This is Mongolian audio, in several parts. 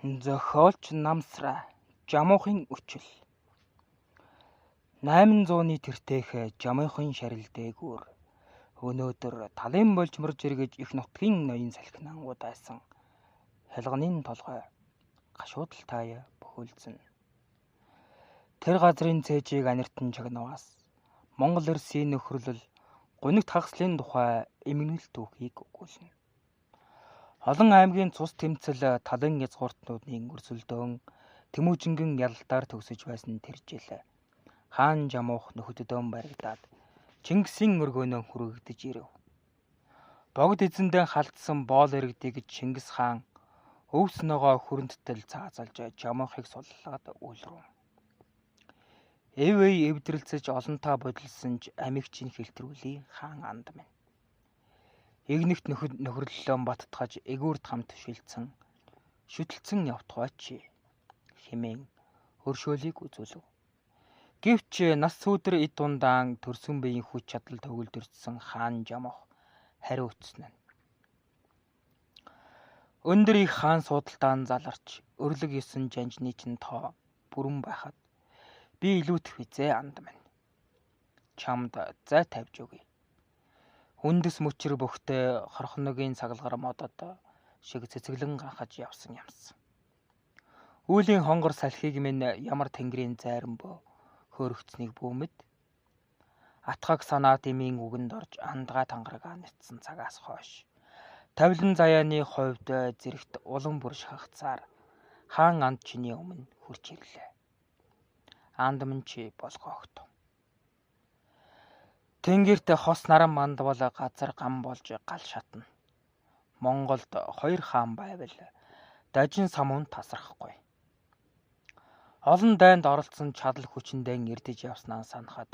Зохиолч намсраа жамуухын өчил 800-ны тэртех жамуухын шарил дээгүүр өнөөдөр талын болж мөрж эргэж их нутгийн ноён салхин ангуудайсан хялганы толгой гашуудал таяа бөхөлзөн. Тэр газрын цээжийг аниртан чагнаваас Монгол Эрсийн нөхрөлөл гунигт хагаслын тухай эмгэнэл түүхийг өгүүлнэ. Олон аймгийн цус тэмцэл талын язгууртнуудын өрсөлдөөн Тэмүүжингэн ялалтаар төгсөж байсан тэр жил хаан жамуух нөхөддөөн баригдаад Чингисийн өргөөнөө хүрэгдэж ирэв. Богд эзэндээ халтсан боол иргэдэг Чингис хаан өвс ногоо хүрэнттэл цаазалж жамуухыг суллаад үлрв. Эвэй эвдрэлцэж олонтаа бодилсон ч амигчийн хэлтрүүлий хаан анд минь. Игнэгт нөхөрлөлөө баттгаж эгүүрт хамт шилцэн шүтэлцэн явтгаач хэмээн өршөөлийг үзүүлв. Гэвч нас сүүдэр эд дундаан төрсөн биеийн хүч чадал төгөлдөрсөн хаан жамуух хариу утсан нь. Өндөр их хаан суудалтаан заларч өрлөг 9 жанжны чин тоо бүрэн байхад би илүүтэх визээ анд минь. Чамд зай тавьж өгье. Үндэс мөчр бөхтэй хорхногийн цаглагар модод шиг цэцэглэн ганхаж явсан юмсан. Үүлийн хонгор салхийг минь ямар тэнгэрийн зайран бөө хөөрөгцнийг бүүмэд атгаг санаа дэмийн үгэнд орж андгаа тангараг анитсан цагаас хойш тавилан заяаны хувьд зэрэгт улам бүр шахацаар хаан анд чиний өмнө хурж ирлээ. Анд минь чи болгоогт. Тэнгэрт хос наран манд бол газар гам болж гал шатна. Монголд 2 хаан байвал дажин самуун тасрахгүй. Олон дайнд оролцсон чадал хүчиндээ ирдэж явснаа санахад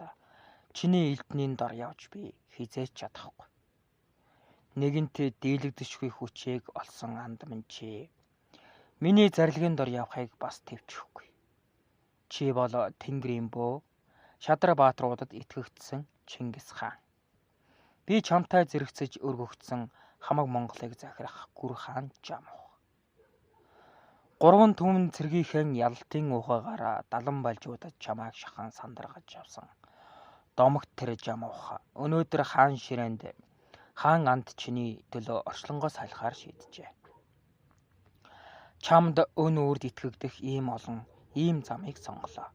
чиний элдний дор явж би хизээч чадахгүй. Нэгэнт дийлэгдэшгүй хүчийг олсон анд минь чи миний зарилгын дор явахыг бас төвчөхгүй. Чи бол тэнгэрийн бөө Шадар баатруудад итгэгдсэн Чингис хаан. Би чамтай зэрэгцэж өргөгдсөн хамаг Монголыг захирах гүр хаан жамуух. 3 түмэн цэргийнхэн ялалтын ухаагаар далан балжуудад чамайг шахан сандаргаж явсан. Домогт тэр жамуух өнөөдөр хаан ширээнд хаан анд чиний төлөө орчлонгоо салхаар шийджээ. Чамд өн үрд итгэгдэх ийм замыг сонголоо.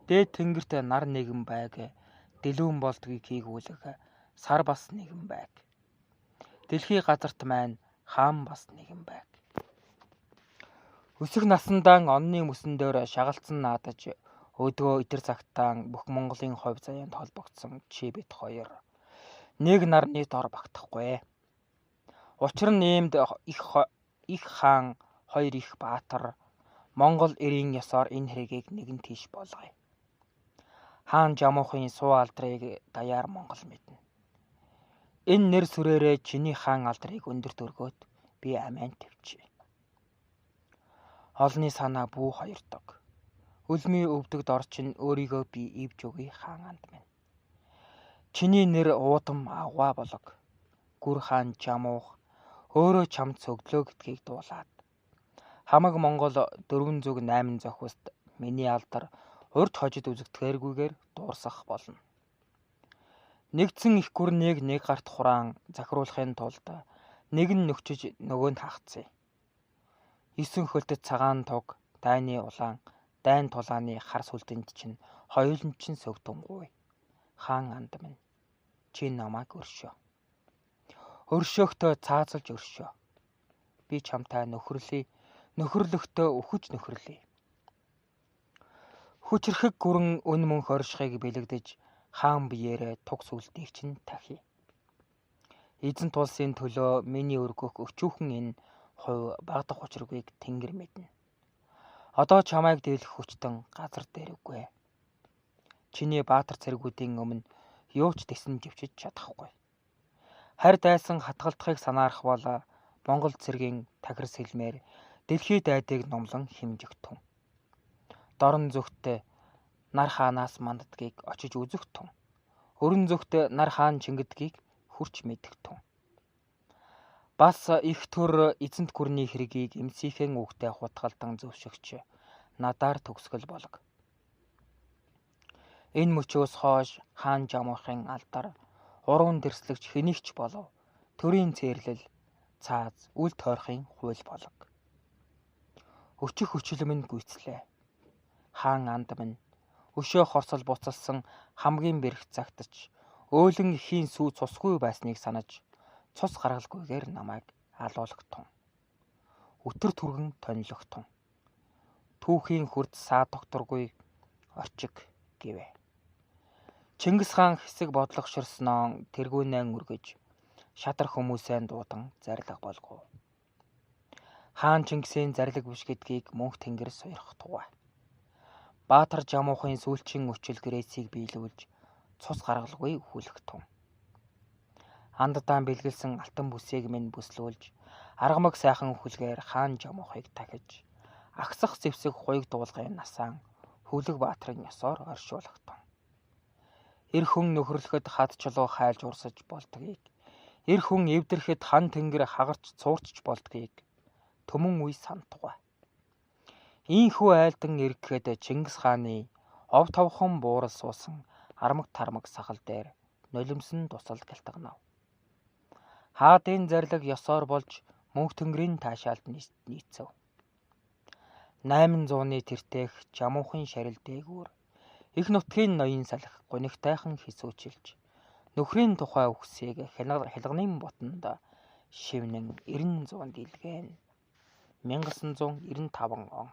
Дээд тэнгэрт нар нэгэн байг дэлүүн болдгийг хийгүүлэх сар бас нэгэн байг. Дэлхий газарт маань хаан бас нэгэн байг. Өсөх насандаа онны мөсөн дээр шагалцсан наадаж өдгөө итэр цагтаан бүх Монголын хувь заяанд холбогдсон чи бид хоёр нэг нарны дор багтахгүй. Учир нь иймд их хаан 2 их баатар Монгол эрийн ёсоор энэ хэргийг нэгэн тийш болгоё. Хаан жамуухын суу алдрыг даяар Монгол мэднэ. Энэ нэр сүрээрээ чиний хаан алдрыг өндөрт өргөөд би амиан тавьчих. Олны санаа бүү хоёрдог. Үлмийн өвдөгд орчин өөрийгөө би ивж өгье хаан анд минь. Чиний нэр уудам авгаа болог. Гүр хаан жамуух өөрөө чамд цөглөө гэдгийг дуулаад хамаг Монгол 4 зүг 8 зохиост миний алдар урд хожид үзэгдэхээргүйгээр дуурсах болно. Нэгдсэн их гүрнийг нэг гарт хураан захируулахын тулд нэг нь нөхчөж нөгөө нь хагцъя. 9 хөлтөд цагаан туг, дайны улаан, дайн тулааны хар сүлдэнд чинь хоёулын чинь сөгтөнгуй. Хаан анд минь чи намайг өршөө. Өршөөхтөө цаазалж өршөө. Би чамтай нөхөрлөхтөө өхөж нөхөрлөе. Хүчрхэг гүрэн өн мөн хоршихыг бэлэгдэж хаан биеэрээ туг сүлдийг чинь тахи. Эзэн тулсын төлөө миний өргөх өчүүхэн энэ хувь багдах учиргүйг тэнгэр мэднэ. Одоо чамайг дийлэх хүчтэн газар дээр үгүй. Чиний баатар цэргүүдийн өмнө юу ч тесэн живчиж чадахгүй. Харь дайсан хатгалтахыг санаарах бол Монгол цэргийн тахир сэлмээр дэлхий дайдыг номлон хэмжигтэн. Дорн зүгт нар хаанаас манддгийг очиж үзэгтэн. Өрн зүгт нар хаан чингэдгийг хүрч мэдгтэн. Бас их төр эзэнт гүрний хэргийг эмсийнхэн үгтэй хутгалдан зөвшөгч надаар төгсгөл болог. Энэ мөчөөс хойш хаан Жамуухын алдар уран дэрслэгч хэнийгч болов төрийн цээрлэл цааз үл тойрохын хууль болог. Өчих өчлөмн гүйцлээ. Хаан анд минь өшөө хорсол буцалсан хамгийн бэрх цагтч өөлөн эхийн сүү цусгүй байсныг санаж цус гаргалгүйгээр намайг алуулгатун. Өтөр түргэн тонилогтун. Түүхийн хүрд саа докторгүй орчиг гэвэ. Чингис хаан хэсэг бодлогоширсноо тэргүүнэн үргэж шатар хүмүүсээ дуудан зарлаг болгов. Хаан Чингисийн зарлаг биш гэдгийг мөнх тэнгэр сойрох тугай. Баатар Жамуухын сүүлчийн өчил гэрээсийг биелүүлж цус гаргалгүй өхүүлэгтун. Анддаан бэлгэлсэн алтан бүсийг минь бүслүүлж аргамаг сайхан хүлгээр хаан Жамуухыг тахиж агсах зэвсэг хуйг дуулгын насаан Хөвлөг баатрын ёсоор оршуулгатун. Эр хүн нөхөрлөхөд хад чулуу хайлж урсаж болдгийг, эр хүн эвдэрхэд хан тэнгэр хагарч цуурчж болдгийг төмөн үе сан тугай. Ийхүү айлдан эргэхэд Чингис хааны ов товхон буурал суусан армаг тармаг сахал дээр нулимсэн тусал гэлтгэнав. Хаадын зарлаг ёсоор болж мөнх тэнгэрийн таашаалд нийцэв. 800-ны тэртех Жамуухын шарил дээгүүр их нутгийн ноён салхи гунигтайхан хисүүчилж нөхрийн тухай үгсийг хялганы ботонд шивнэн 90 зуун дэлгэн 1995 он